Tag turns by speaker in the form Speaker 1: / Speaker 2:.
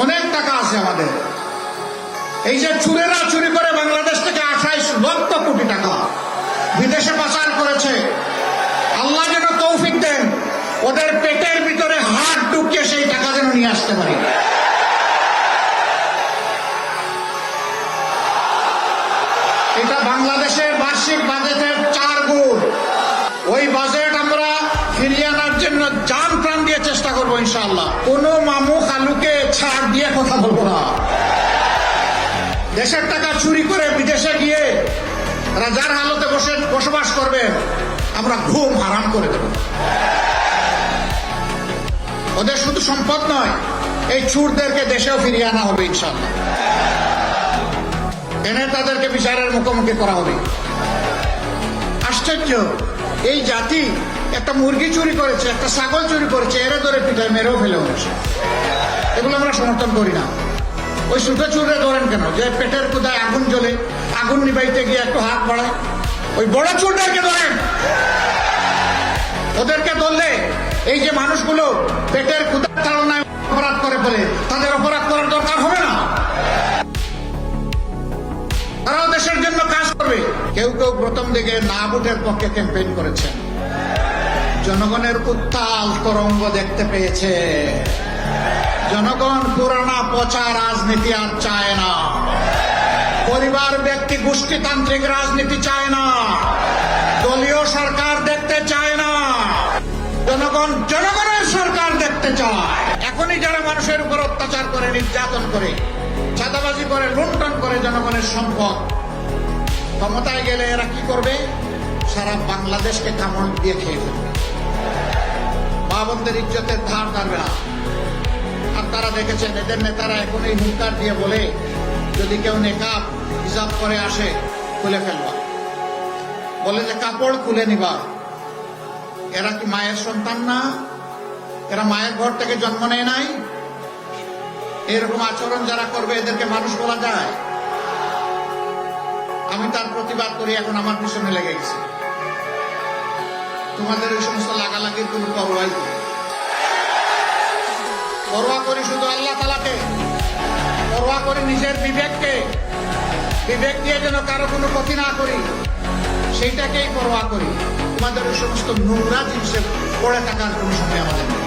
Speaker 1: অনেক টাকা আছে আমাদের। এই যে চুরেরা চুরি করে বাংলাদেশ থেকে 28 লক্ষ কোটি টাকা বিদেশে পাচার করেছে, আল্লাহ যেন তৌফিক দেন ওদের পেটের ভিতরে হাত ঢুকিয়ে সেই টাকা যেন নিয়ে আসতে পারি। এটা বাংলাদেশের বার্ষিক বাজেটের 4 গুণ। ওই বাজেট আমরা ফিরিয়ে আনার জন্য জান প্রাণ দিয়ে চেষ্টা করবো ইনশাআল্লাহ। কোনো মামু খালুকে ছাড় দিয়ে কথা বলবো না। দেশের টাকা চুরি করে বিদেশে গিয়ে রাজার হালতে বসবাস করবে, আমরা ঘুম হারাম করে দেব। ওদের শুধু সম্পদ নয়, এই চুরদেরকে দেশেও ফিরিয়ে আনা হবে ইনশাআল্লাহ। এনে তাদেরকে বিচারের মুখোমুখি করা হবে। আশ্চর্য, এই জাতি একটা মুরগি চুরি করেছে, একটা ছাগল চুরি করেছে, এরা ধরে পিঠায় মেরেও ফেলে হচ্ছে। এগুলো আমরা সমর্থন করি না। ওই ছোট চুরে ধরেন কেন? যে পেটের কোথায় আগুন জ্বলে, আগুন নিবাইতে গিয়ে একটু হাত বাড়ায়, ওই বড় চুরদেরকে ধরেন। ওদেরকে ধরলে এই যে মানুষগুলো পেটের ক্ষুধার তাড়নায় অপরাধ করে ফেলে, তাদের অপরাধ করার দরকার হবে না। তারাও দেশের জন্য কাজ করবে। কেউ কেউ প্রথম দিকে না ভোটের পক্ষে ক্যাম্পেইন করেছেন, জনগণের উত্তাল তরঙ্গ দেখতে পেয়েছে। জনগণ পুরানা পচা রাজনীতি আর চায় না, পরিবার ব্যক্তি গোষ্ঠীতান্ত্রিক রাজনীতি চায় না, দলীয় সরকার দেখতে চায় না। জনগণ জনগণের সরকার দেখতে চায়। এখনই যারা মানুষের উপর অত্যাচার করে, নির্যাতন করে, চাঁদাবাজি করে, লুণ্ঠন করে জনগণের সম্পদ, ক্ষমতায় গেলে এরা কি করবে? সারা বাংলাদেশকে কামড় দিয়ে খেয়ে ফেলবে। মা বোনদের ইজ্জতের ধার ধারবে না। আর তারা দেখেছেন এদের নেতারা এখন এই হুঙ্কার দিয়ে বলে, যদি কেউ নেকাব হিজাব করে আসে খুলে ফেলবা, বলে যে কাপড় খুলে নিবা। এরা কি মায়ের সন্তান না? এরা মায়ের ঘর থেকে জন্ম নেয় নাই? এরকম আচরণ যারা করবে এদেরকে মানুষ বলা যায়? আমি তার প্রতিবাদ করি, এখন আমার পিছনে লেগে গেছে। তোমাদের ওই সমস্ত লাগালাগির কোন পরোয়াই করি? পরোয়া করি শুধু আল্লাহ তাআলাকে, পরোয়া করি নিজের বিবেককে। বিবেক দিয়ে যেন কারো কোনো ক্ষতি না করি, সেইটাকেই পরোয়া করি। তোমাদের ওই সমস্ত নোংরা জিনিসে পড়ে থাকার কোনো সময় আমাদের নেই।